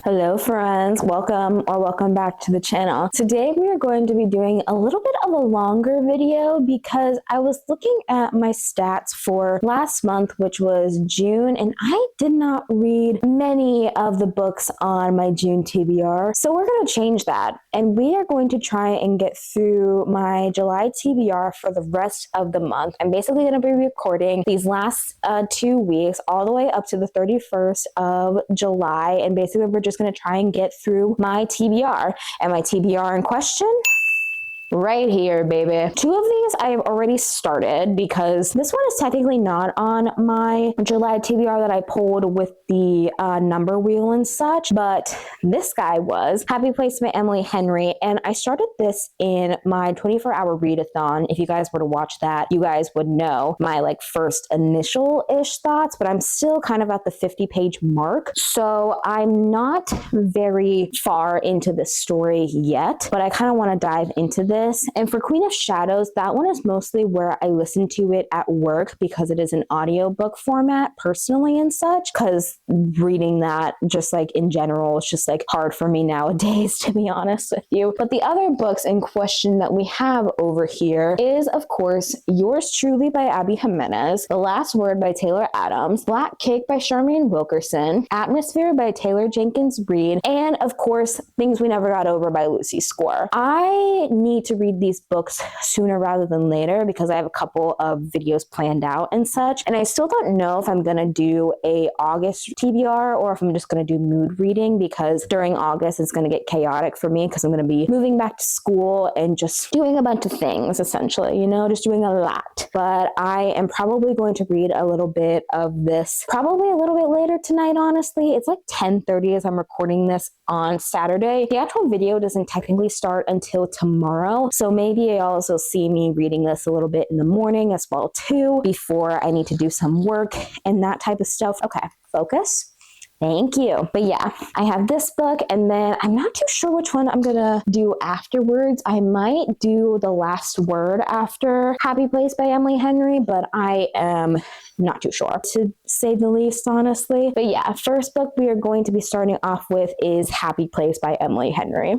Hello friends, welcome back to the channel. Today we are going to be doing a little bit of a longer video because I was looking at my stats for last month, which was June, and I did not read many of the books on my June TBR. So we're going to change that and we are going to try and get through my July TBR for the rest of the month. I'm basically going to be recording these last 2 weeks all the way up to the 31st of July, and basically we're just going to try and get through my TBR. And my TBR in question, right here, baby. 2 of these I have already started because this one is technically not on my July TBR that I pulled with the number wheel and such, but this guy was Happy Place by Emily Henry, and I started this in my 24-hour readathon. If you guys were to watch that, you guys would know my first initial-ish thoughts, but I'm still kind of at the 50-page mark, so I'm not very far into this story yet, but I kind of want to dive into this. And for Queen of Shadows, that one is mostly where I listen to it at work because it is an audiobook format personally and such, because reading that just in general is just hard for me nowadays, to be honest with you. But the other books in question that we have over here is, of course, Yours Truly by Abby Jimenez, The Last Word by Taylor Adams, Black Cake by Charmaine Wilkerson, Atmosphere by Taylor Jenkins Reid, and of course, Things We Never Got Over by Lucy Score. I need to read these books sooner rather than later because I have a couple of videos planned out and such, and I still don't know if I'm gonna do a August TBR or if I'm just gonna do mood reading, because during August it's gonna get chaotic for me because I'm gonna be moving back to school and just doing a bunch of things, essentially, just doing a lot. But I am probably going to read a little bit of this probably a little bit later tonight. Honestly, it's 10:30 as I'm recording this on Saturday. The actual video doesn't technically start until tomorrow, so maybe you'll also see me reading this a little bit in the morning as well too, before I need to do some work and that type of stuff. Okay, focus. Thank you. But yeah, I have this book, and then I'm not too sure which one I'm gonna do afterwards. I might do The Last Word after Happy Place by Emily Henry, but I am not too sure, to say the least, honestly. But yeah, first book we are going to be starting off with is Happy Place by Emily Henry.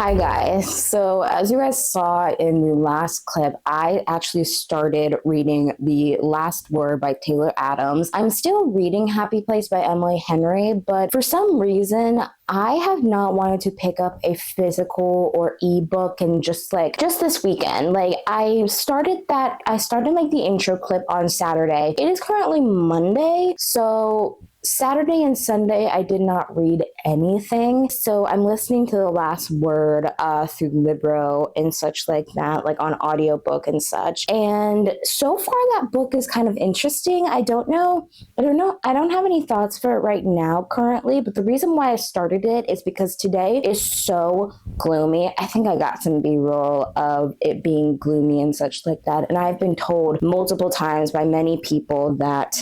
Hi guys, so as you guys saw in the last clip, I actually started reading The Last Word by Taylor Adams. I'm still reading Happy Place by Emily Henry, but for some reason, I have not wanted to pick up a physical or ebook and just this weekend. I started the intro clip on Saturday. It is currently Monday, so Saturday and Sunday, I did not read anything, so I'm listening to The Last Word through Libro and such like that, on audiobook and such. And so far, that book is kind of interesting. I don't know. I don't have any thoughts for it right now currently, but the reason why I started it is because today is so gloomy. I think I got some B-roll of it being gloomy and such like that, and I've been told multiple times by many people that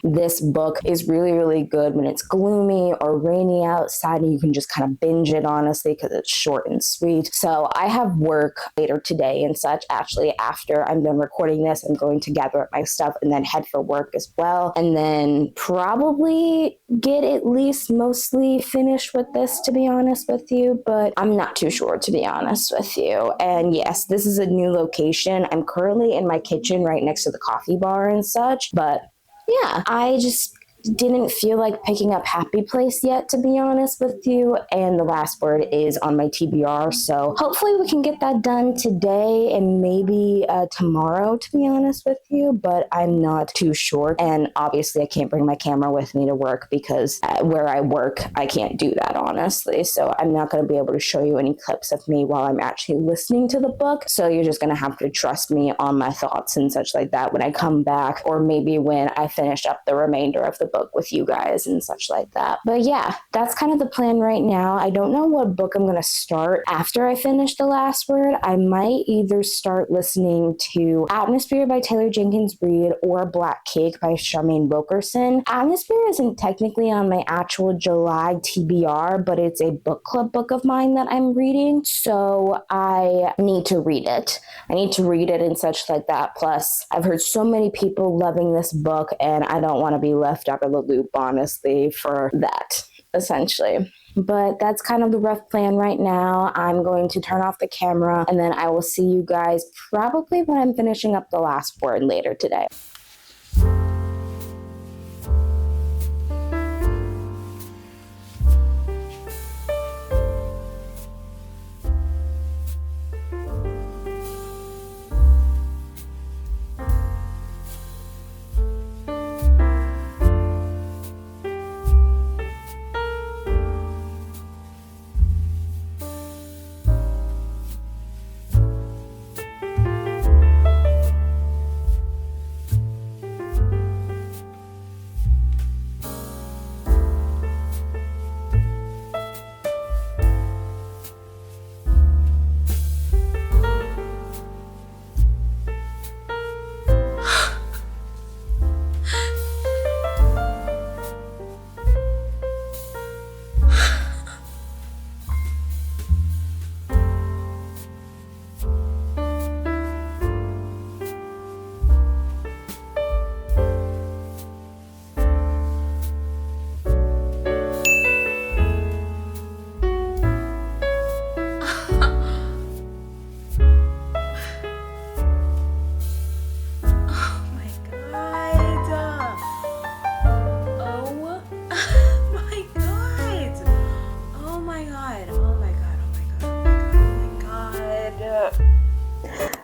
this book is really really, really good when it's gloomy or rainy outside, and you can just kind of binge it, honestly, because it's short and sweet. So I have work later today and such. Actually, after I'm done recording this, I'm going to gather up my stuff and then head for work as well, and then probably get at least mostly finished with this, to be honest with you, but I'm not too sure, to be honest with you. And yes, this is a new location. I'm currently in my kitchen right next to the coffee bar and such, but yeah, I just didn't feel like picking up Happy Place yet, to be honest with you, and the last word is on my TBR, so hopefully we can get that done today and maybe tomorrow, to be honest with you, but I'm not too sure. And obviously I can't bring my camera with me to work because where I work I can't do that, honestly, so I'm not going to be able to show you any clips of me while I'm actually listening to the book, so you're just going to have to trust me on my thoughts and such like that when I come back, or maybe when I finish up the remainder of the book with you guys and such like that. But yeah, that's kind of the plan right now. I don't know what book I'm going to start after I finish The Last Word. I might either start listening to Atmosphere by Taylor Jenkins Reid or Black Cake by Charmaine Wilkerson. Atmosphere isn't technically on my actual July TBR, but it's a book club book of mine that I'm reading, so I need to read it. And such like that. Plus, I've heard so many people loving this book, and I don't want to be left out of the loop, honestly, for that, essentially. But that's kind of the rough plan right now. I'm going to turn off the camera, and then I will see you guys probably when I'm finishing up The Last Word later today.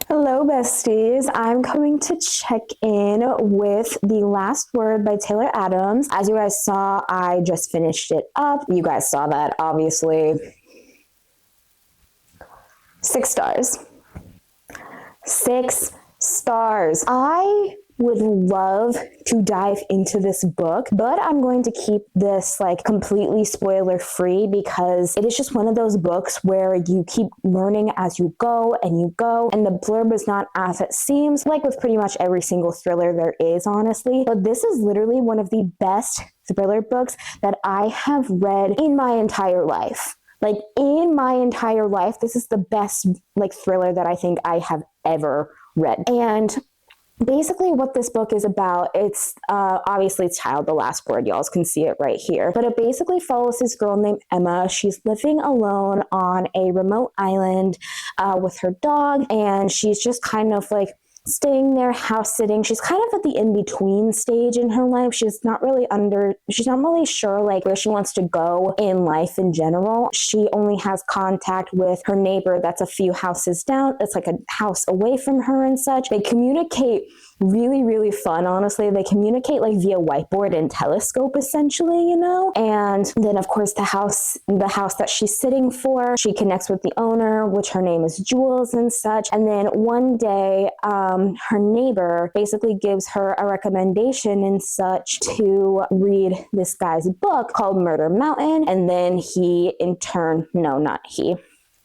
Hello, besties. I'm coming to check in with The Last Word by Taylor Adams. As you guys saw, I just finished it up. You guys saw that, obviously. 6 stars. 6 stars. I would love to dive into this book, but I'm going to keep this like completely spoiler free because it is just one of those books where you keep learning as you go, and the blurb is not as it seems, like with pretty much every single thriller there is, honestly. But this is literally one of the best thriller books that I have read in my entire life. Like, in my entire life, this is the best like thriller that I think I have ever read. And basically what this book is about, it's obviously it's titled The Last Word. Y'all can see it right here. But it basically follows this girl named Emma. She's living alone on a remote island with her dog, and she's just kind of like staying there, house sitting. She's kind of at the in-between stage in her life. She's not really sure like where she wants to go in life in general. She only has contact with her neighbor that's a few houses down. It's like a house away from her and such. They communicate really, really fun, honestly. They communicate like via whiteboard and telescope, essentially, you know? And then of course the house that she's sitting for, she connects with the owner, which her name is Jules and such. And then one day, her neighbor basically gives her a recommendation and such to read this guy's book called Murder Mountain. And then he in turn, no, not he.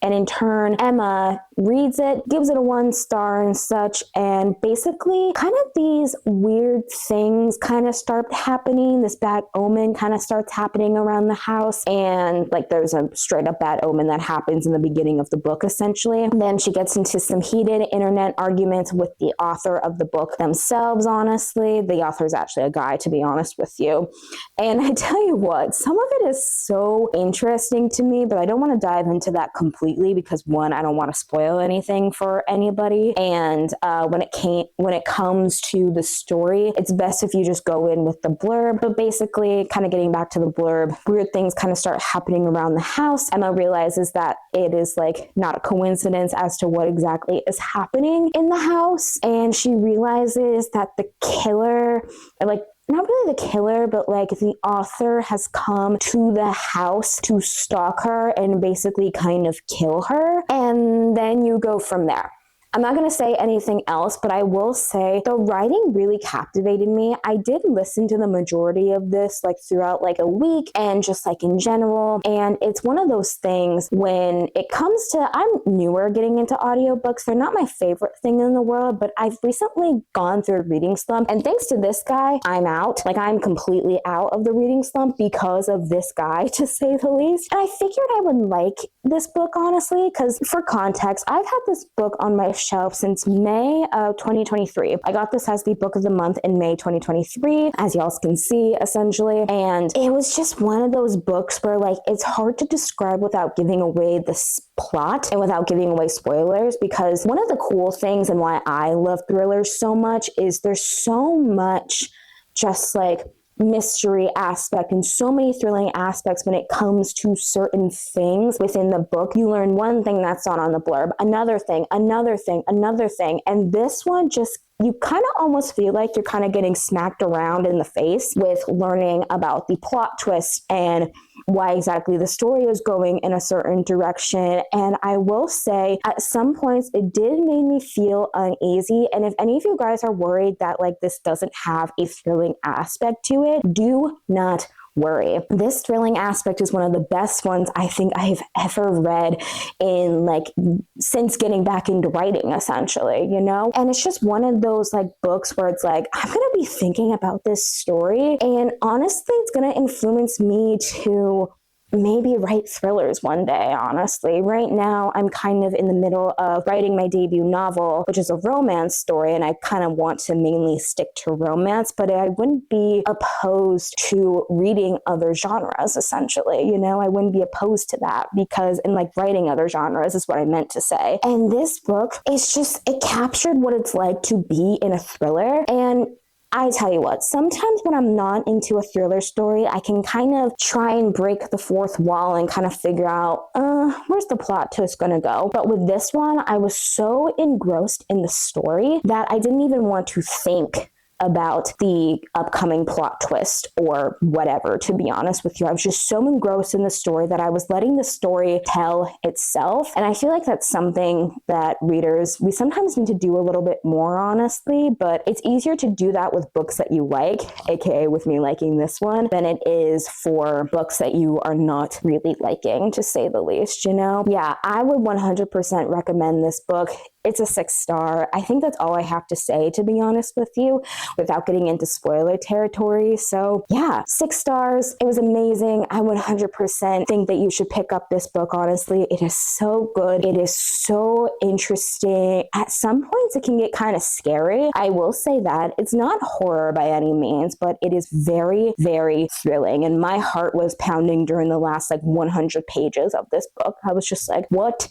And in turn, Emma reads it, gives it a 1 star and such, and basically kind of these weird things kind of start happening. This bad omen kind of starts happening around the house, and like there's a straight up bad omen that happens in the beginning of the book, essentially. And then she gets into some heated internet arguments with the author of the book themselves, honestly. The author is actually a guy, to be honest with you. And I tell you what, some of it is so interesting to me, but I don't want to dive into that completely because, one, I don't want to spoil anything for anybody. And when it comes to the story, it's best if you just go in with the blurb. But basically, kind of getting back to the blurb, weird things kind of start happening around the house. Emma realizes that it is like not a coincidence as to what exactly is happening in the house. And she realizes that the killer, like, not really the killer, but like the author has come to the house to stalk her and basically kind of kill her. And then you go from there. I'm not going to say anything else, but I will say the writing really captivated me. I did listen to the majority of this like throughout like a week and just like in general. And it's one of those things when it comes to, I'm newer getting into audiobooks. They're not my favorite thing in the world, but I've recently gone through a reading slump. And thanks to this guy, I'm out. Like I'm completely out of the reading slump because of this guy, to say the least. And I figured I would like this book, honestly, because for context, I've had this book on my shelf since May of 2023. I got this as the book of the month in May 2023, as y'all can see, essentially. And it was just one of those books where like it's hard to describe without giving away the plot and without giving away spoilers, because one of the cool things and why I love thrillers so much is there's so much just like mystery aspect and so many thrilling aspects when it comes to certain things within the book. You learn one thing that's not on the blurb, another thing. And this one just, you kind of almost feel like you're kind of getting smacked around in the face with learning about the plot twist and why exactly the story is going in a certain direction. And I will say at some points it did make me feel uneasy. And if any of you guys are worried that like this doesn't have a thrilling aspect to it, do not worry. This thrilling aspect is one of the best ones I think I've ever read in like since getting back into writing, essentially, you know? And it's just one of those like books where it's like, I'm going to be thinking about this story, and honestly, it's going to influence me to maybe write thrillers one day, honestly. Right now, I'm kind of in the middle of writing my debut novel, which is a romance story, and I kind of want to mainly stick to romance, but I wouldn't be opposed to reading other genres, essentially. You know, I wouldn't be opposed to that because, and like writing other genres is what I meant to say. And this book, it's just, it captured what it's like to be in a thriller. And I tell you what, sometimes when I'm not into a thriller story, I can kind of try and break the fourth wall and kind of figure out, where's the plot twist going to go? But with this one, I was so engrossed in the story that I didn't even want to think about the upcoming plot twist or whatever, to be honest with you. I was just so engrossed in the story that I was letting the story tell itself. And I feel like that's something that readers, we sometimes need to do a little bit more, honestly, but it's easier to do that with books that you like, aka with me liking this one, than it is for books that you are not really liking, to say the least, you know? Yeah, I would 100% recommend this book. It's a 6-star. I think that's all I have to say, to be honest with you, without getting into spoiler territory. So yeah, 6 stars. It was amazing. I 100% think that you should pick up this book, honestly. It is so good. It is so interesting. At some points, it can get kind of scary. I will say that. It's not horror by any means, but it is very, very thrilling. And my heart was pounding during the last like 100 pages of this book. I was just like, what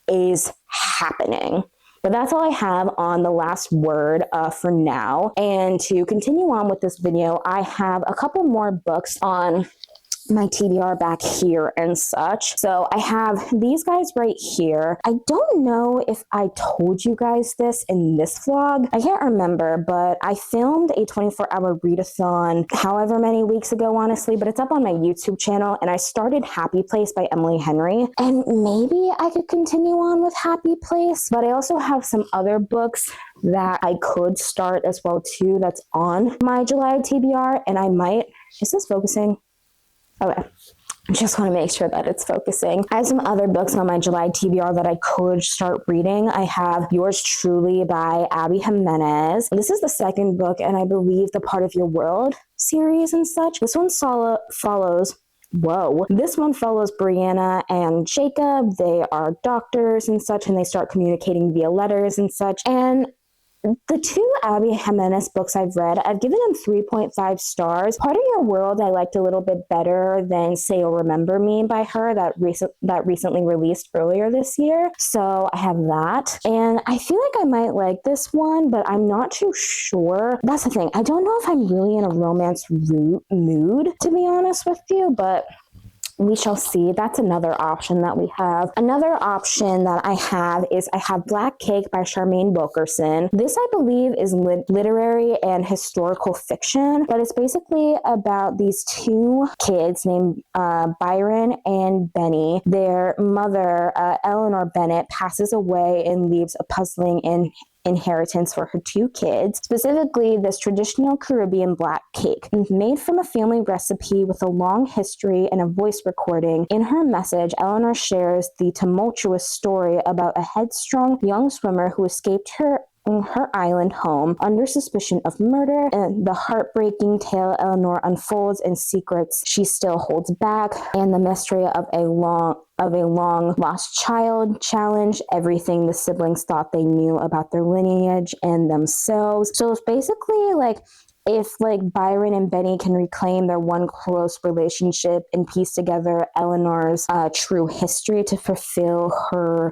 is happening? But that's all I have on the last word for now. And to continue on with this video, I have a couple more books on my TBR back here and such. So I have these guys right here. I don't know if I told you guys this in this vlog. I can't remember, but I filmed a 24-hour readathon however many weeks ago, honestly, but it's up on my YouTube channel, and I started Happy Place by Emily Henry. And maybe I could continue on with Happy Place, but I also have some other books that I could start as well too that's on my July TBR, and I might, is this focusing? Okay. Just want to make sure that it's focusing. I have some other books on my July TBR that I could start reading. I have Yours Truly by Abby Jimenez. This is the second book, and I believe the Part of Your World series and such. This one follows This one follows Brianna and Jacob. They are doctors and such, and they start communicating via letters and such. And the two Abby Jimenez books I've read, I've given them 3.5 stars. Part of Your World I liked a little bit better than Say You'll Remember Me by her that recently released earlier this year. So I have that. And I feel like I might like this one, but I'm not too sure. That's the thing. I don't know if I'm really in a romance mood, to be honest with you, but we shall see. That's another option that we have. Another option that I have is I have Black Cake by Charmaine Wilkerson. This, I believe, is literary and historical fiction, but it's basically about these two kids named Byron and Benny. Their mother, Eleanor Bennett, passes away and leaves a puzzling inheritance for her two kids, specifically this traditional Caribbean black cake, made from a family recipe with a long history and a voice recording. In her message, Eleanor shares the tumultuous story about a headstrong young swimmer who escaped her island home under suspicion of murder, and the heartbreaking tale Eleanor unfolds and secrets she still holds back, and the mystery of a long lost child challenge everything the siblings thought they knew about their lineage and themselves. So it's basically like if like Byron and Benny can reclaim their one close relationship and piece together Eleanor's true history to fulfill her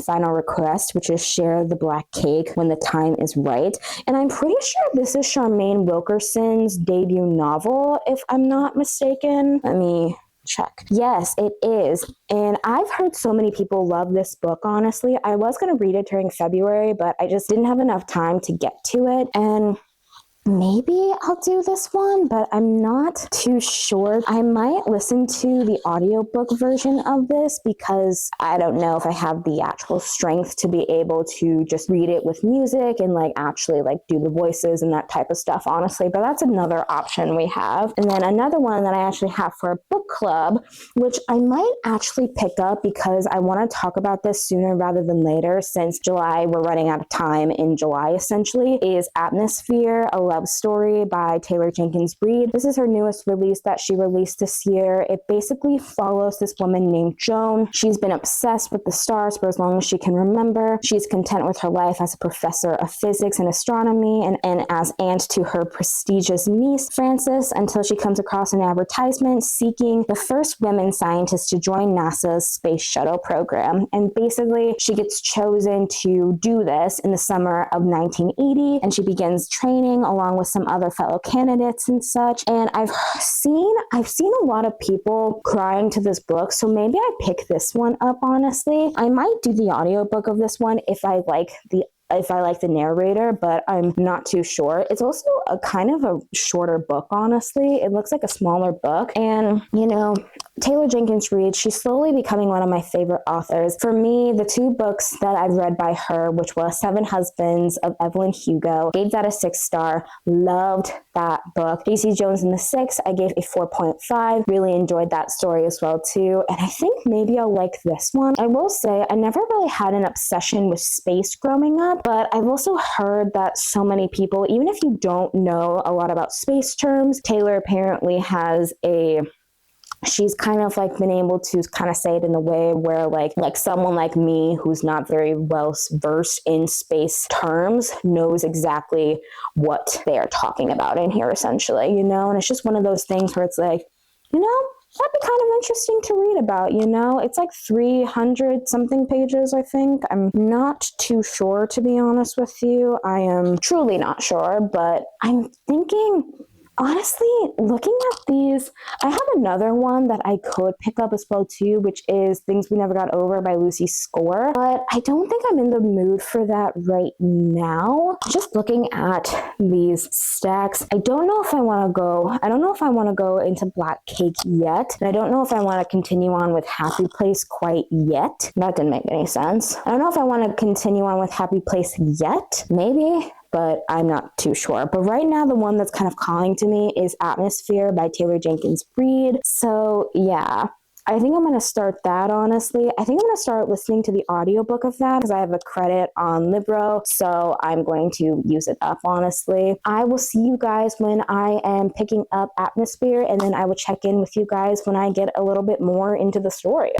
final request, which is share the black cake when the time is right. And I'm pretty sure this is Charmaine Wilkerson's debut novel, if I'm not mistaken. Let me check. Yes, it is. And I've heard so many people love this book, honestly. I was going to read it during February, but I just didn't have enough time to get to it. And maybe I'll do this one, but I'm not too sure. I might listen to the audiobook version of this because I don't know if I have the actual strength to be able to just read it with music and like actually like do the voices and that type of stuff, honestly. But that's another option we have. And then another one that I actually have for a book club, which I might actually pick up because I want to talk about this sooner rather than later, since July, we're running out of time in July essentially, is Atmosphere, a love story by Taylor Jenkins Reid. This is her newest release that she released this year. It basically follows this woman named Joan. She's been obsessed with the stars for as long as she can remember. She's content with her life as a professor of physics and astronomy and as aunt to her prestigious niece, Frances, until she comes across an advertisement seeking the first women scientists to join NASA's space shuttle program. And basically, she gets chosen to do this in the summer of 1980, and she begins training along with some other fellow candidates and such. And I've seen a lot of people crying to this book, so maybe I pick this one up, honestly. I might do the audiobook of this one if I like the narrator, but I'm not too sure. It's also a kind of a shorter book, honestly. It looks like a smaller book. And, you know, Taylor Jenkins Reid, she's slowly becoming one of my favorite authors. For me, the two books that I've read by her, which was Seven Husbands of Evelyn Hugo, gave that a 6-star. Loved that book. J.C. Jones and the Six, I gave a 4.5. Really enjoyed that story as well, too. And I think maybe I'll like this one. I will say, I never really had an obsession with space growing up, but I've also heard that so many people, even if you don't know a lot about space terms, Taylor apparently has she's kind of like been able to kind of say it in a way where like someone like me who's not very well versed in space terms knows exactly what they are talking about in here, essentially, you know? And it's just one of those things where it's like, you know, that'd be kind of interesting to read about, you know? It's like 300 something pages, I think. I'm not too sure, to be honest with you. I am truly not sure, but I'm thinking, honestly, looking at these, I have another one that I could pick up as well too, which is Things We Never Got Over by Lucy Score, but I don't think I'm in the mood for that right now. Just looking at these stacks, I don't know if I want to go into Black Cake yet, and I don't know if I want to continue on with Happy Place quite yet. That didn't make any sense. I don't know if I want to continue on with Happy Place yet. Maybe but I'm not too sure. But right now, the one that's kind of calling to me is Atmosphere by Taylor Jenkins Reid. So yeah, I think I'm going to start that, honestly. I think I'm going to start listening to the audiobook of that because I have a credit on Libro, so I'm going to use it up, honestly. I will see you guys when I am picking up Atmosphere, and then I will check in with you guys when I get a little bit more into the story.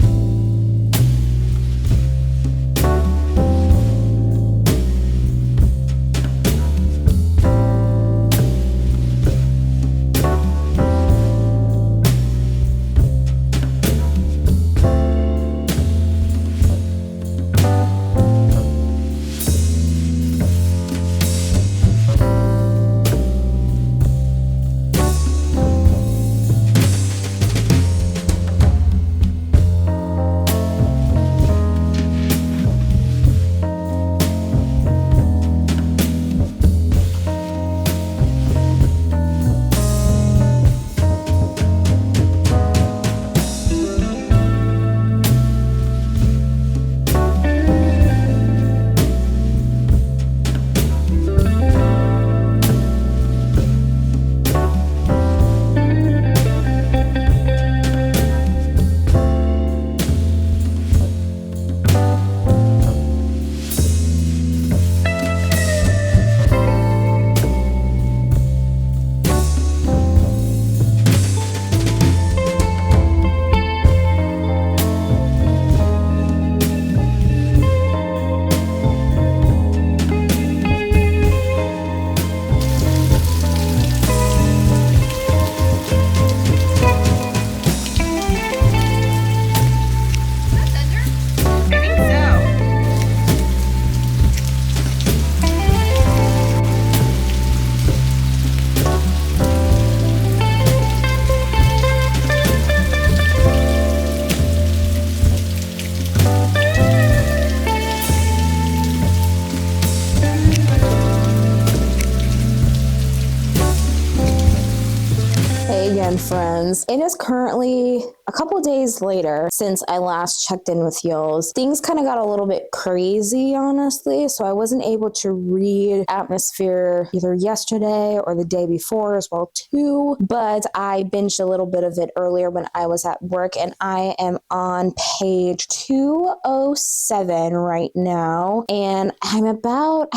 Hey again, friends. It is currently a couple days later since I last checked in with y'all. Things kind of got a little bit crazy, honestly, so I wasn't able to read Atmosphere either yesterday or the day before as well, too, but I binged a little bit of it earlier when I was at work, and I am on page 207 right now, and I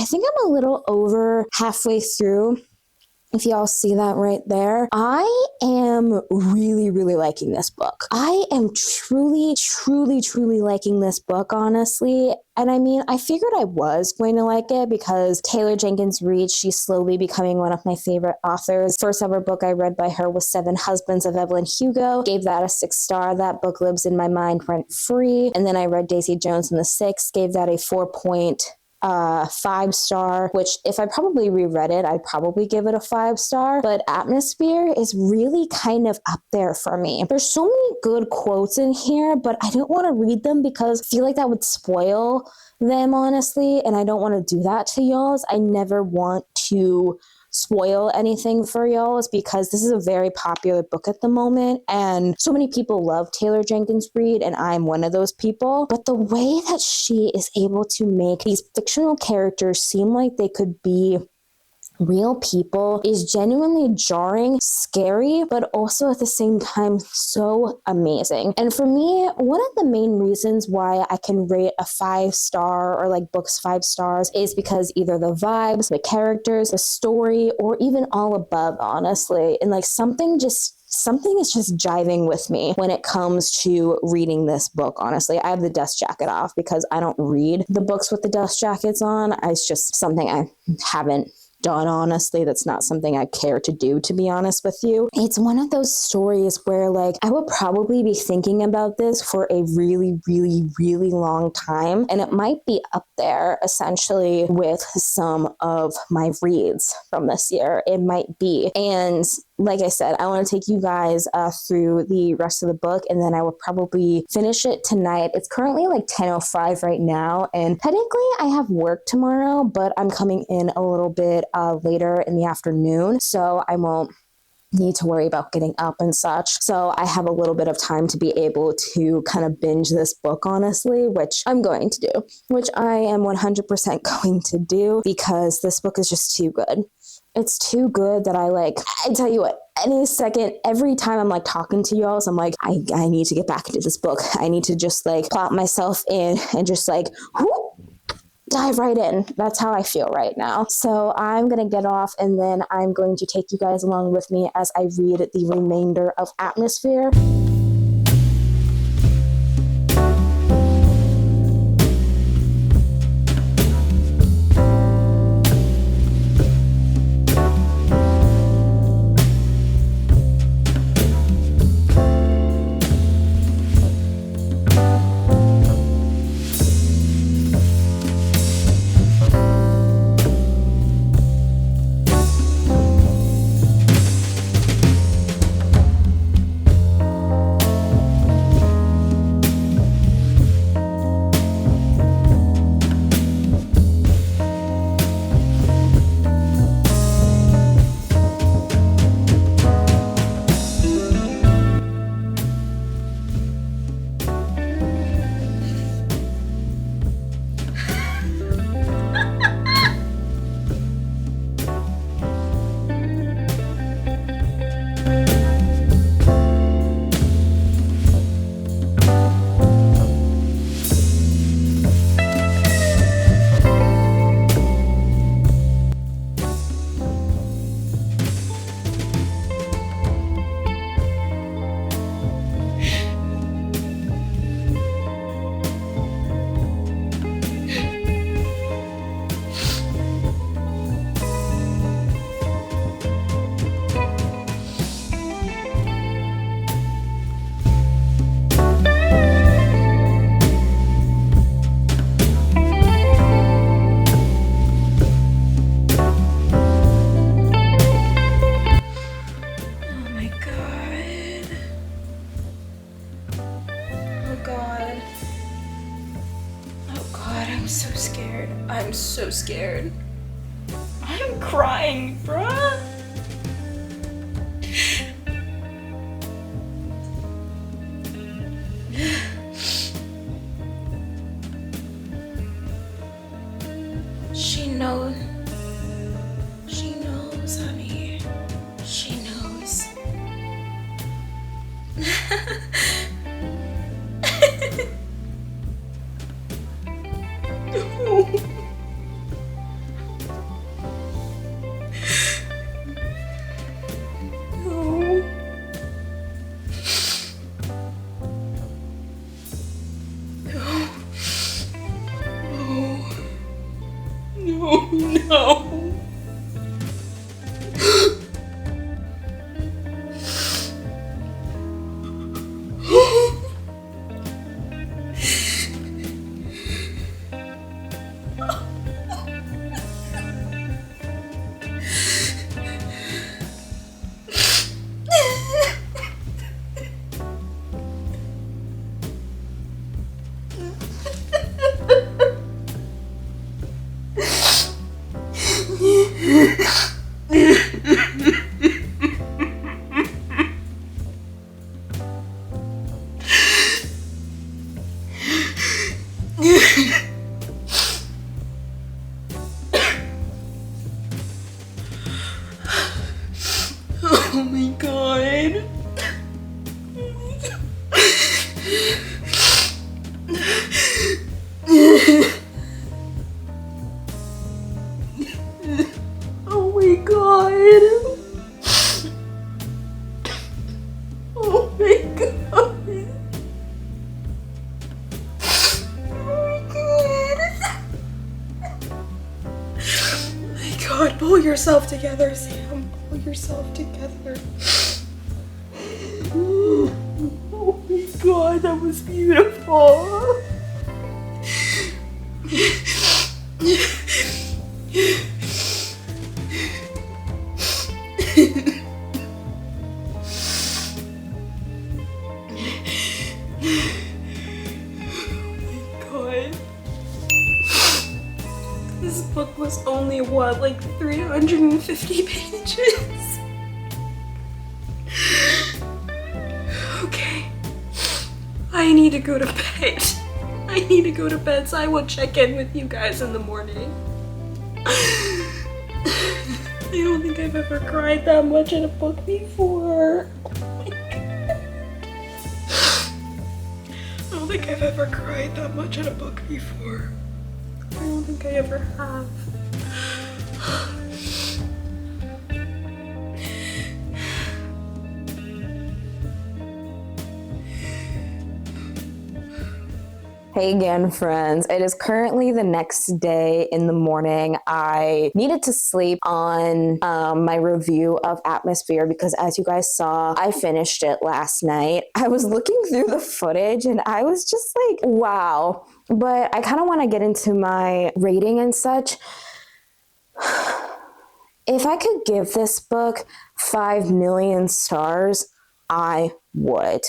think I'm a little over halfway through. If y'all see that right there, I am really, really liking this book. I am truly, truly, truly liking this book, honestly. And I mean, I figured I was going to like it because Taylor Jenkins Reid, she's slowly becoming one of my favorite authors. First ever book I read by her was Seven Husbands of Evelyn Hugo. Gave that a 6-star. That book lives in my mind rent free. And then I read Daisy Jones and the Six, gave that a 4.5-star, which if I probably reread it, I'd probably give it a 5-star. But Atmosphere is really kind of up there for me. There's so many good quotes in here, but I don't want to read them because I feel like that would spoil them, honestly, and I don't want to do that to y'all. I never want to spoil anything for y'all because this is a very popular book at the moment, and so many people love Taylor Jenkins Reid, and I'm one of those people. But the way that she is able to make these fictional characters seem like they could be real people is genuinely jarring, scary, but also at the same time so amazing. And for me, one of the main reasons why I can rate a 5-star or like books 5 stars is because either the vibes, the characters, the story, or even all above, honestly. And like something is just jiving with me when it comes to reading this book, honestly. I have the dust jacket off because I don't read the books with the dust jackets on. It's just something I haven't done, honestly. That's not something I care to do, to be honest with you. It's one of those stories where like I will probably be thinking about this for a really, really, really long time, and it might be up there essentially with some of my reads from this year. It might be. And like I said, I want to take you guys through the rest of the book, and then I will probably finish it tonight. It's currently like 10:05 right now, and technically I have work tomorrow, but I'm coming in a little bit later in the afternoon, so I won't need to worry about getting up and such. So I have a little bit of time to be able to kind of binge this book, honestly, which I'm going to do, which I am 100% going to do because this book is just too good. It's too good that I tell you what, any second, every time I'm like talking to y'all, so I'm like, I need to get back into this book. I need to just like plop myself in and just like, whoop, dive right in. That's how I feel right now. So I'm going to get off and then I'm going to take you guys along with me as I read the remainder of Atmosphere. I'm so scared. I'm crying, bruh. She knows. She knows, honey. She knows. No. Oh my god. Oh my god. Oh my god. Oh my god, pull yourself together, Sam. Pull yourself together. Oh my god, that was beautiful. This book was only, what, like 350 pages? I need to go to bed. I need to go to bed, so I will check in with you guys in the morning. I don't think I've ever cried that much in a book before. Oh my God. I don't think I've ever cried that much in a book before. I don't think I ever have. Hey again, friends. It is currently the next day in the morning. I needed to sleep on my review of Atmosphere because, as you guys saw, I finished it last night. I was looking through the footage and I was just like, wow. But I kind of want to get into my rating and such. If I could give this book 5 million stars, I would.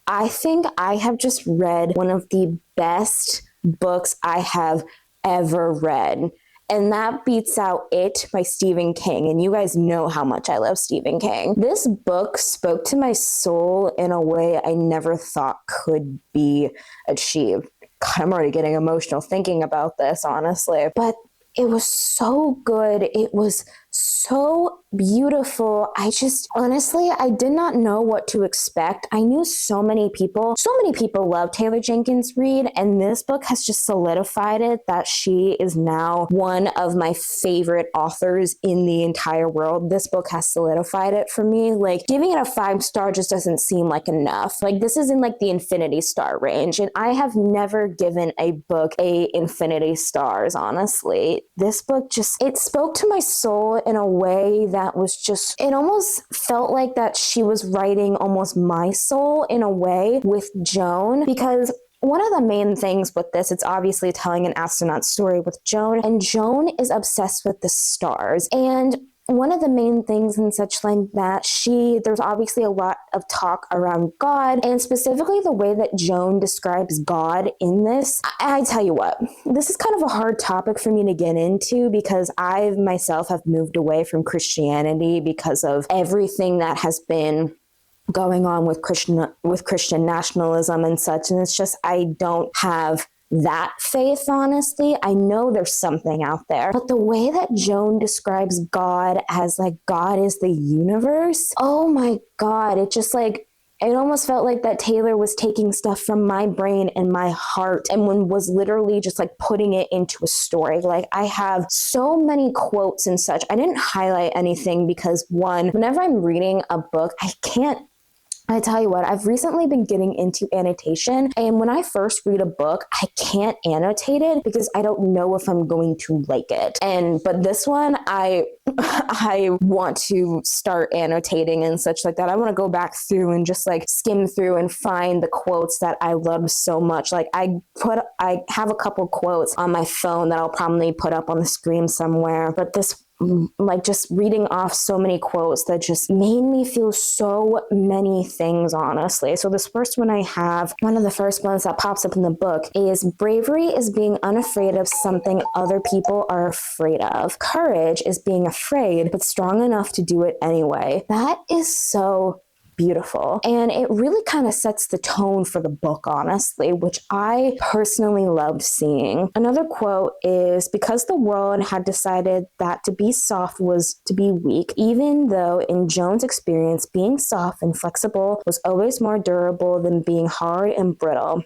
I think I have just read one of the best books I have ever read. And that beats out It by Stephen King. And you guys know how much I love Stephen King. This book spoke to my soul in a way I never thought could be achieved. God, I'm already getting emotional thinking about this, honestly. But it was so good. It was so beautiful. Honestly, I did not know what to expect. I knew so many people love Taylor Jenkins Reid, and this book has just solidified it that she is now one of my favorite authors in the entire world. This book has solidified it for me. Like, giving it a 5-star just doesn't seem like enough. Like, this is in like the infinity star range, and I have never given a book a infinity stars, honestly. This book it spoke to my soul in a way that was just, it almost felt like that she was writing almost my soul in a way with Joan, because one of the main things with this, it's obviously telling an astronaut story with Joan, and Joan is obsessed with the stars. And one of the main things in such like that, there's obviously a lot of talk around God, and specifically the way that Joan describes God in this. I tell you what, this is kind of a hard topic for me to get into because I myself have moved away from Christianity because of everything that has been going on with Christian nationalism and such. And it's just, I don't have that faith, honestly. I know there's something out there, but the way that Joan describes God as like God is the universe, oh my God, it just like, it almost felt like that Taylor was taking stuff from my brain and my heart and was literally just like putting it into a story. Like, I have so many quotes and such. I didn't highlight anything because, one, whenever I'm reading a book, I tell you what, I've recently been getting into annotation, and when I first read a book, I can't annotate it because I don't know if I'm going to like it. But this one, I want to start annotating and such like that. I want to go back through and just like skim through and find the quotes that I love so much. Like, I have a couple quotes on my phone that I'll probably put up on the screen somewhere, but this, like, just reading off so many quotes that just made me feel so many things, honestly. So this first one I have, one of the first ones that pops up in the book is, bravery is being unafraid of something other people are afraid of. Courage is being afraid, but strong enough to do it anyway. That is so beautiful. And it really kind of sets the tone for the book, honestly, which I personally loved seeing. Another quote is, because the world had decided that to be soft was to be weak, even though in Joan's experience, being soft and flexible was always more durable than being hard and brittle.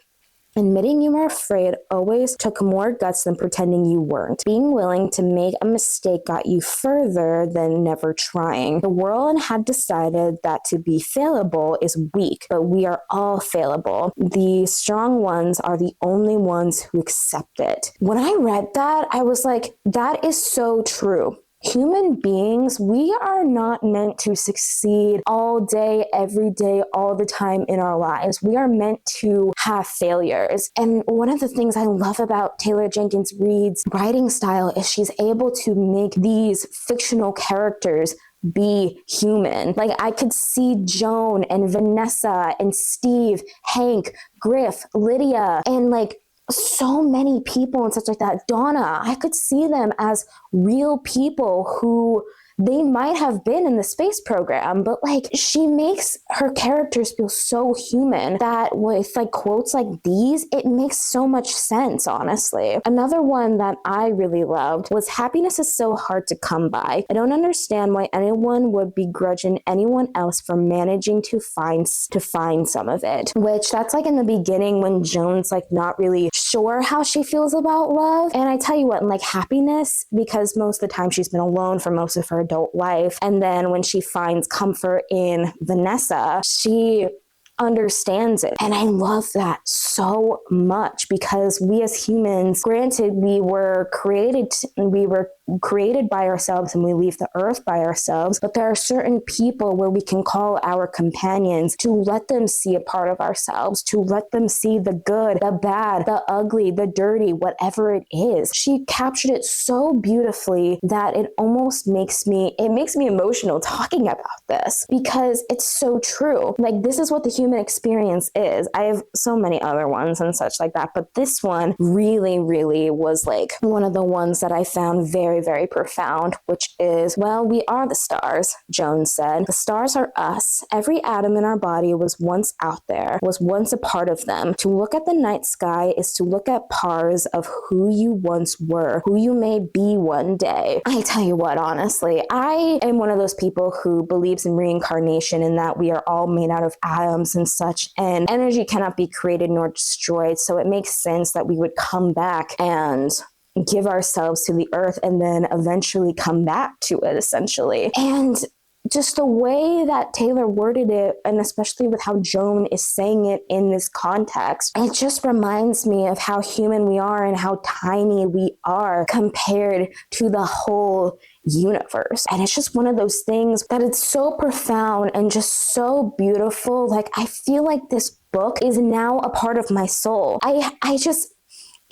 Admitting you were afraid always took more guts than pretending you weren't. Being willing to make a mistake got you further than never trying. The world had decided that to be failable is weak, but we are all failable. The strong ones are the only ones who accept it. When I read that, I was like, that is so true. Human beings, we are not meant to succeed all day, every day, all the time in our lives. We are meant to have failures. And one of the things I love about Taylor Jenkins Reid's writing style is she's able to make these fictional characters be human. Like, I could see Joan and Vanessa and Steve, Hank, Griff, Lydia, and like so many people and such like that. Donna, I could see them as real people who they might have been in the space program, but like she makes her characters feel so human that with like quotes like these, it makes so much sense, honestly. Another one that I really loved was happiness is so hard to come by. I don't understand why anyone would begrudge anyone else for managing to find some of it, which that's like in the beginning when Joan's like not really sure how she feels about love. And I tell you what, like happiness, because most of the time she's been alone for most of her adult life, and then when she finds comfort in Vanessa, she understands it. And I love that so much, because we as humans, granted, we were created by ourselves and we leave the earth by ourselves, but there are certain people where we can call our companions to let them see a part of ourselves, to let them see the good, the bad, the ugly, the dirty, whatever it is. She captured it so beautifully that it almost makes me emotional talking about this, because it's so true. Like, this is what the human experience is. I have so many other ones and such like that, but this one really, really was like one of the ones that I found very, very profound, which is, well, we are the stars, Joan said. The stars are us. Every atom in our body was once out there, was once a part of them. To look at the night sky is to look at parts of who you once were, who you may be one day. I tell you what, honestly, I am one of those people who believes in reincarnation, and that we are all made out of atoms and such, and energy cannot be created nor destroyed. So it makes sense that we would come back and give ourselves to the earth and then eventually come back to it, essentially. And just the way that Taylor worded it, and especially with how Joan is saying it in this context, it just reminds me of how human we are and how tiny we are compared to the whole universe. And it's just one of those things that it's so profound and just so beautiful. Like, I feel like this book is now a part of my soul.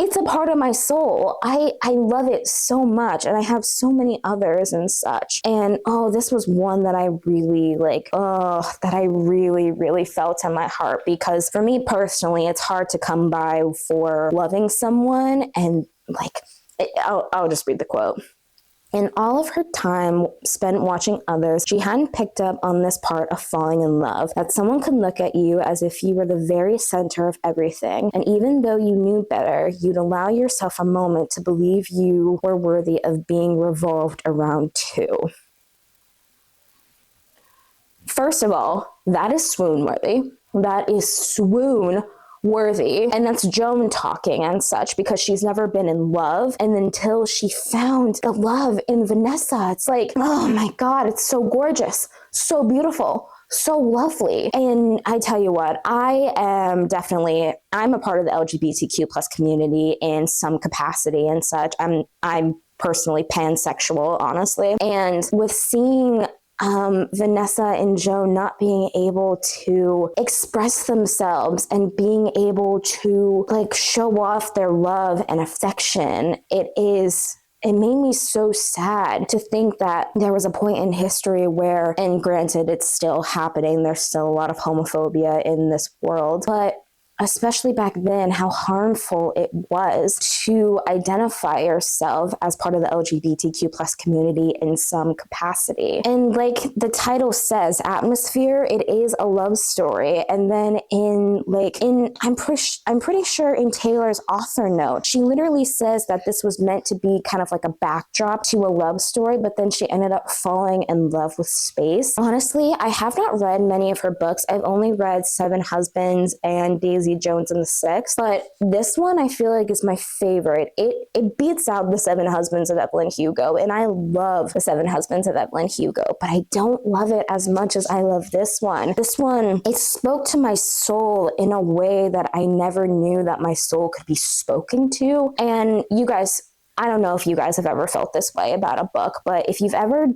It's a part of my soul. I love it so much, and I have so many others and such. And this was one that I really that I really, really felt in my heart, because for me personally, it's hard to come by for loving someone. And I'll just read the quote. In all of her time spent watching others, she hadn't picked up on this part of falling in love, that someone could look at you as if you were the very center of everything, and even though you knew better, you'd allow yourself a moment to believe you were worthy of being revolved around too. First of all, that is swoon-worthy. That is swoon-worthy. And that's Joan talking and such, because she's never been in love. And until she found the love in Vanessa, it's like, oh my God, it's so gorgeous, so beautiful, so lovely. And I tell you what, I'm a part of the LGBTQ plus community in some capacity and such. I'm personally pansexual, honestly. And with seeing Vanessa and Joan not being able to express themselves and being able to show off their love and affection, it made me so sad to think that there was a point in history where, and granted, it's still happening, there's still a lot of homophobia in this world, but especially back then, how harmful it was to identify yourself as part of the LGBTQ plus community in some capacity. And like the title says, Atmosphere, it is a love story. And then I'm pretty sure in Taylor's author note, she literally says that this was meant to be kind of like a backdrop to a love story, but then she ended up falling in love with space. Honestly, I have not read many of her books. I've only read Seven Husbands and Daisy Jones and the Six, but this one I feel like is my favorite. It beats out the Seven Husbands of Evelyn Hugo, and I love the Seven Husbands of Evelyn Hugo, but I don't love it as much as I love this one. This one, it spoke to my soul in a way that I never knew that my soul could be spoken to. And you guys, I don't know if you guys have ever felt this way about a book, but if you've ever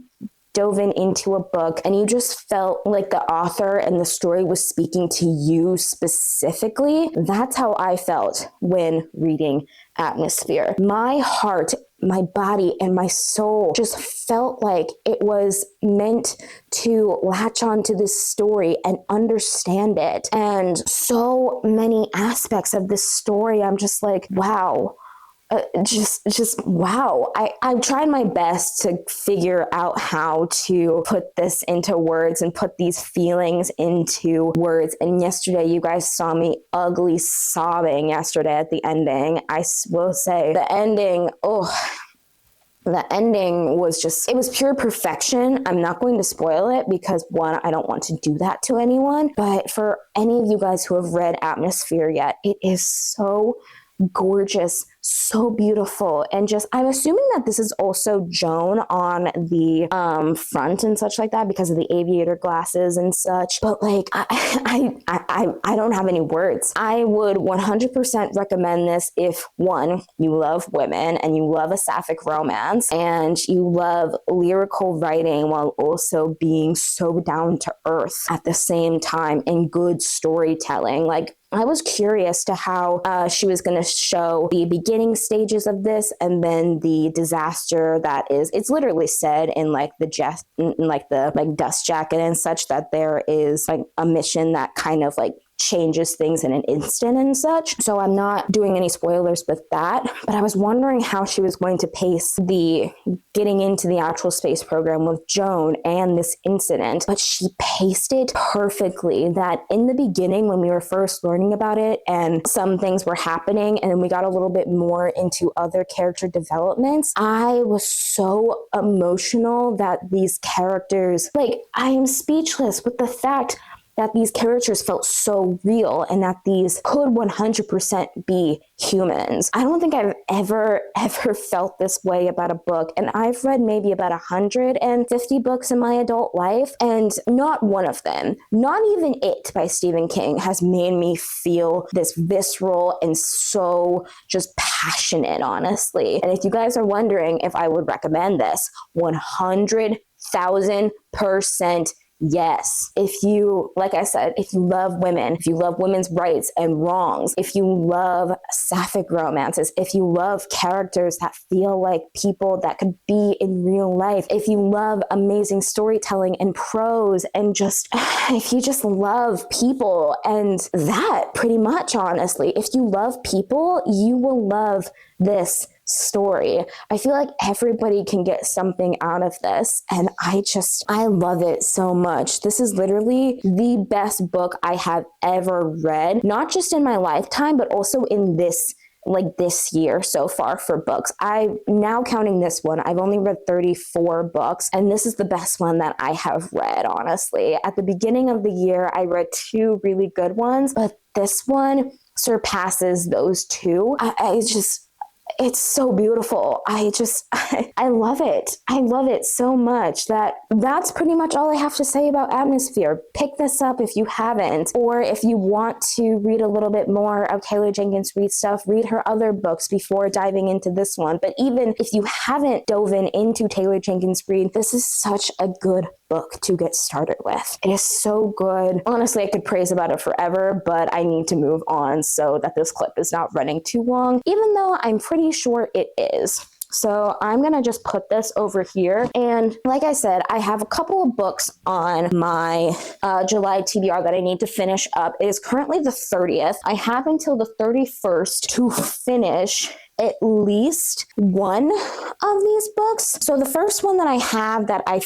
dove into a book and you just felt like the author and the story was speaking to you specifically, that's how I felt when reading Atmosphere. My heart, my body, and my soul just felt like it was meant to latch onto this story and understand it. And so many aspects of this story, I'm just like, wow. just wow. I've tried my best to figure out how to put this into words and put these feelings into words. And yesterday, you guys saw me ugly sobbing yesterday at the ending. I will say the ending, the ending was just, it was pure perfection. I'm not going to spoil it because, one, I don't want to do that to anyone. But for any of you guys who have read Atmosphere yet, it is so gorgeous, so beautiful, and just, I'm assuming that this is also Joan on the front and such like that because of the aviator glasses and such. But like, I don't have any words. I would 100% recommend this if, one, you love women and you love a sapphic romance and you love lyrical writing while also being so down to earth at the same time and good storytelling. Like, I was curious to how she was going to show the beginning stages of this and then the disaster that is, it's literally said in like the dust jacket and such that there is like a mission that kind of like changes things in an instant and such. So I'm not doing any spoilers with that, but I was wondering how she was going to pace the getting into the actual space program with Joan and this incident, but she paced it perfectly. That in the beginning, when we were first learning about it and some things were happening and then we got a little bit more into other character developments, I was so emotional that these characters, like, I am speechless with the fact that these characters felt so real and that these could 100% be humans. I don't think I've ever felt this way about a book. And I've read maybe about 150 books in my adult life, and not one of them, not even It by Stephen King, has made me feel this visceral and so just passionate, honestly. And if you guys are wondering if I would recommend this, 100,000% yes. If you, like I said, if you love women, if you love women's rights and wrongs, if you love sapphic romances, if you love characters that feel like people that could be in real life, if you love amazing storytelling and prose and just, if you just love people and that pretty much, honestly, if you love people, you will love this story. I feel like everybody can get something out of this, and I love it so much. This is literally the best book I have ever read, not just in my lifetime, but also in this year so far for books. I'm now counting this one. I've only read 34 books, and this is the best one that I have read, honestly. At the beginning of the year, I read 2 really good ones, but this one surpasses those 2. It's so beautiful. I love it. I love it so much that's pretty much all I have to say about Atmosphere. Pick this up if you haven't, or if you want to read a little bit more of Taylor Jenkins Reid's stuff, read her other books before diving into this one. But even if you haven't dove into Taylor Jenkins Reid, this is such a good book to get started with. It is so good. Honestly, I could praise about it forever, but I need to move on so that this clip is not running too long, even though I'm pretty sure it is. So I'm going to just put this over here. And like I said, I have a couple of books on my July TBR that I need to finish up. It is currently the 30th. I have until the 31st to finish at least one of these books. So the first one that I have that I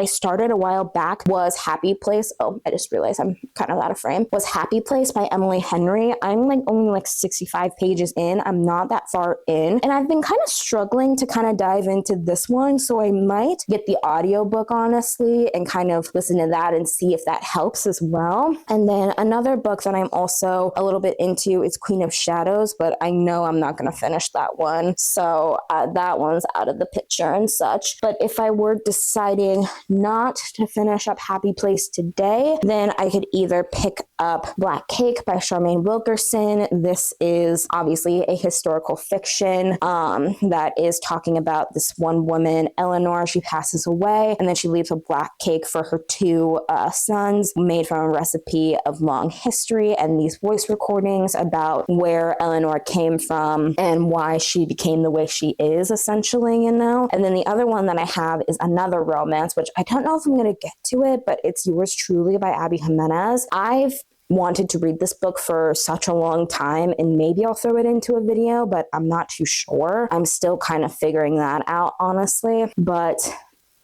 started a while back was Happy Place. Oh, I just realized I'm kind of out of frame. Was Happy Place by Emily Henry. I'm only 65 pages in. I'm not that far in. And I've been kind of struggling to kind of dive into this one. So I might get the audiobook, honestly, and kind of listen to that and see if that helps as well. And then another book that I'm also a little bit into is Queen of Shadows, but I know I'm not going to finish that one. So that one's out of the picture and such. But if I were deciding not to finish up Happy Place today, then I could either pick up Black Cake by Charmaine Wilkerson. This is obviously a historical fiction that is talking about this one woman, Eleanor. She passes away and then she leaves a black cake for her 2 sons, made from a recipe of long history and these voice recordings about where Eleanor came from and why she became the way she is, essentially, you know? And then the other one that I have is another romance, which I don't know if I'm going to get to it, but it's Yours Truly by Abby Jimenez. I've wanted to read this book for such a long time, and maybe I'll throw it into a video, but I'm not too sure. I'm still kind of figuring that out, honestly. But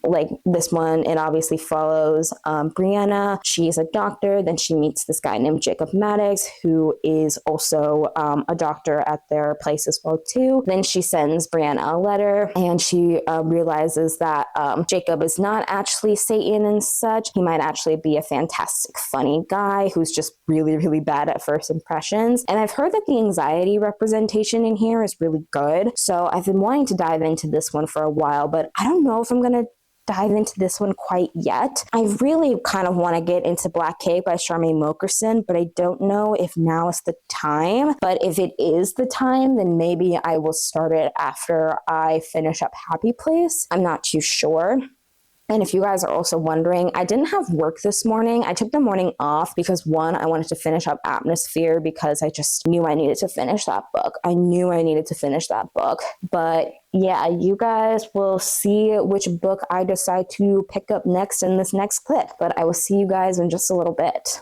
like this one, it obviously follows Brianna. She's a doctor. Then she meets this guy named Jacob Maddox, who is also a doctor at their place as well too. Then she sends Brianna a letter, and she realizes that Jacob is not actually Satan and such. He might actually be a fantastic, funny guy who's just really, really bad at first impressions. And I've heard that the anxiety representation in here is really good. So I've been wanting to dive into this one for a while, but I don't know if I'm going to dive into this one quite yet. I really kind of want to get into Black Cake by Charmaine Mokerson, but I don't know if now is the time. But if it is the time, then maybe I will start it after I finish up Happy Place. I'm not too sure. And if you guys are also wondering, I didn't have work this morning. I took the morning off because one, I wanted to finish up Atmosphere because I just knew I needed to finish that book. But yeah, you guys will see which book I decide to pick up next in this next clip. But I will see you guys in just a little bit.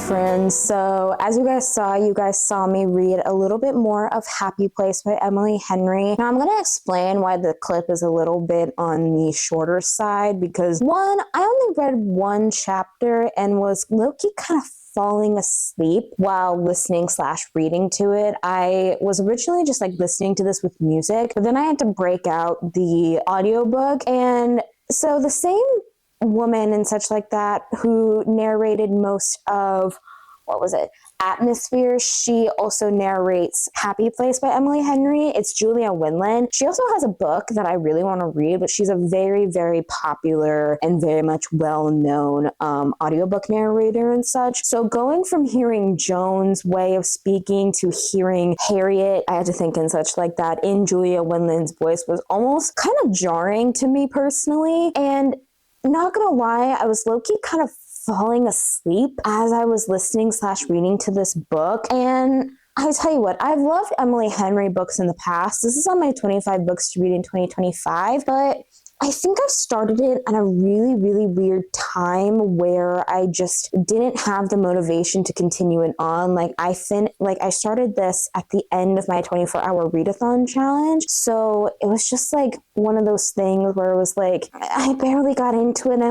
Friends, so as you guys saw me read a little bit more of Happy Place by Emily Henry. Now I'm going to explain why the clip is a little bit on the shorter side, because one, I only read one chapter and was low-key kind of falling asleep while listening / reading to it. I was originally just like listening to this with music, but then I had to break out the audiobook, and so the same woman and such like that who narrated most of Atmosphere, she also narrates Happy Place by Emily Henry. It's Julia Winland. She also has a book that I really want to read, but she's a very, very popular and very much well-known audiobook narrator and such. So going from hearing Joan's way of speaking to hearing Harriet, I had to think and such like that in Julia Winland's voice was almost kind of jarring to me personally. And not gonna lie, I was low-key kind of falling asleep as I was listening / reading to this book. And I tell you what, I've loved Emily Henry books in the past. This is on my 25 books to read in 2025, but I think I started it at a really, really weird time where I just didn't have the motivation to continue it on. I started this at the end of my 24-hour readathon challenge. So it was just like one of those things where it was like, I barely got into it. I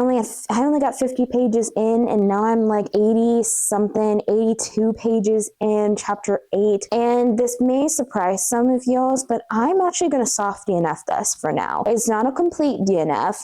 only got 50 pages in, and now I'm like 82 pages in chapter 8. And this may surprise some of y'all, but I'm actually going to soft DNF this for now. It's not a complete DNF.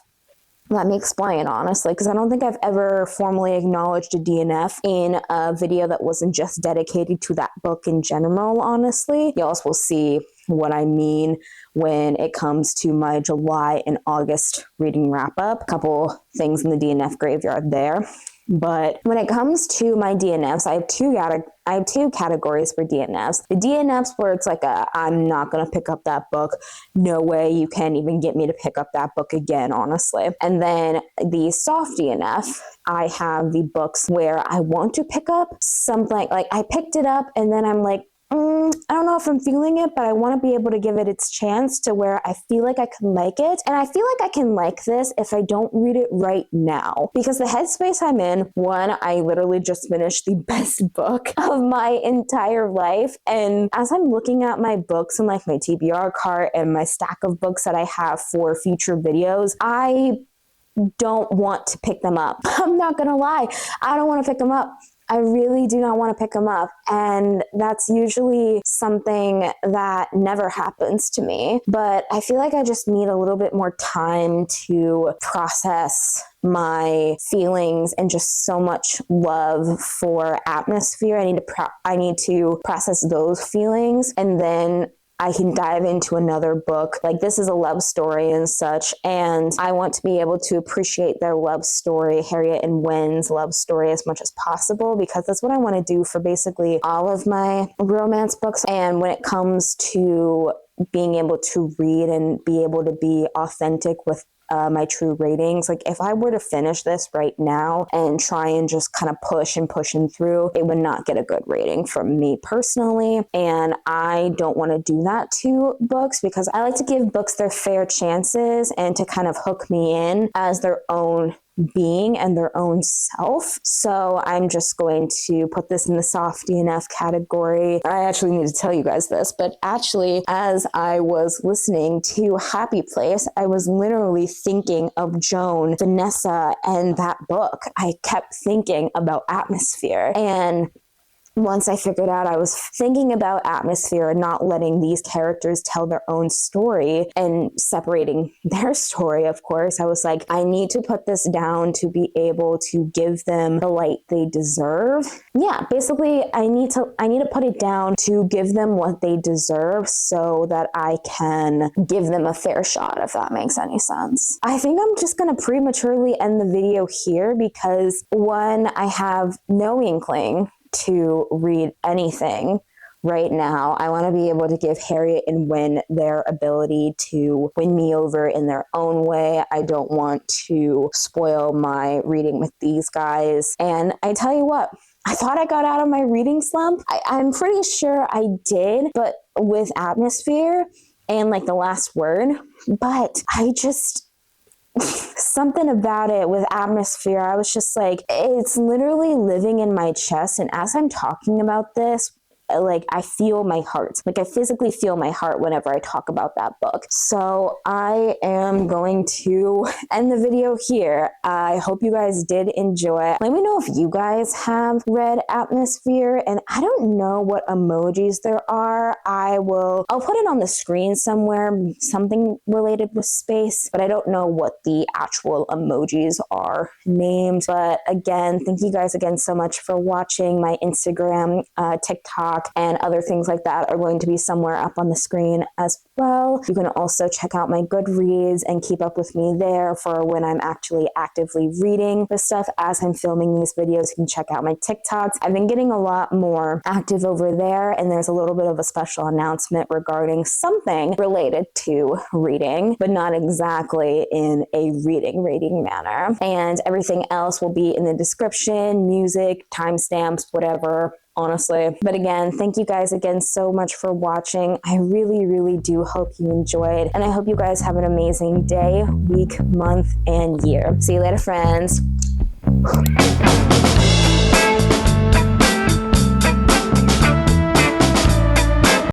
Let me explain, honestly, because I don't think I've ever formally acknowledged a DNF in a video that wasn't just dedicated to that book in general, honestly. Y'all will see what I mean when it comes to my July and August reading wrap-up. A couple things in the DNF graveyard there. But when it comes to my DNFs, I have two categories for DNFs. The DNFs where it's like I'm not going to pick up that book. No way you can even get me to pick up that book again, honestly. And then the soft DNF, I have the books where I want to pick up something, like I picked it up and then I'm like, I don't know if I'm feeling it, but I want to be able to give it its chance to where I feel like I can like it. And I feel like I can like this if I don't read it right now. Because the headspace I'm in, one, I literally just finished the best book of my entire life. And as I'm looking at my books and like my TBR cart and my stack of books that I have for future videos, I don't want to pick them up. I'm not going to lie. I don't want to pick them up. I really do not want to pick them up. And that's usually something that never happens to me. But I feel like I just need a little bit more time to process my feelings and just so much love for Atmosphere. I need to process those feelings, and then I can dive into another book. Like, this is a love story and such, and I want to be able to appreciate their love story, Harriet and Wen's love story, as much as possible, because that's what I want to do for basically all of my romance books. And when it comes to being able to read and be able to be authentic with my true ratings. Like, if I were to finish this right now and try and just kind of push and through, it would not get a good rating from me personally. And I don't want to do that to books, because I like to give books their fair chances and to kind of hook me in as their own being and their own self. So I'm just going to put this in the soft DNF category. I actually need to tell you guys this, but actually, as I was listening to Happy Place, I was literally thinking of Joan, Vanessa, and that book. I kept thinking about Atmosphere. And once I figured out I was thinking about Atmosphere and not letting these characters tell their own story and separating their story, of course, I was like, I need to put this down to be able to give them the light they deserve. Yeah, basically, I need to put it down to give them what they deserve so that I can give them a fair shot, if that makes any sense. I think I'm just going to prematurely end the video here, because one, I have no inkling to read anything right now. I want to be able to give Harriet and Wen their ability to win me over in their own way. I don't want to spoil my reading with these guys. And I tell you what, I thought I got out of my reading slump. I'm pretty sure I did, but with Atmosphere and like The Last Word, but I just... something about it with Atmosphere, I was just like, it's literally living in my chest. And as I'm talking about this, like, I feel my heart. Like, I physically feel my heart whenever I talk about that book. So I am going to end the video here. I hope you guys did enjoy. Let me know if you guys have read Atmosphere, and I don't know what emojis there are. I'll put it on the screen somewhere, something related with space, but I don't know what the actual emojis are named. But again, thank you guys again so much for watching. My Instagram, TikTok, and other things like that are going to be somewhere up on the screen as well. You can also check out my Goodreads and keep up with me there for when I'm actually actively reading the stuff as I'm filming these videos. You can check out my TikToks. I've been getting a lot more active over there, and there's a little bit of a special announcement regarding something related to reading, but not exactly in a reading manner. And everything else will be in the description, music, timestamps, whatever, honestly. But again, thank you guys again so much for watching. I really, really do hope you enjoyed, and I hope you guys have an amazing day, week, month, and year. See you later, friends.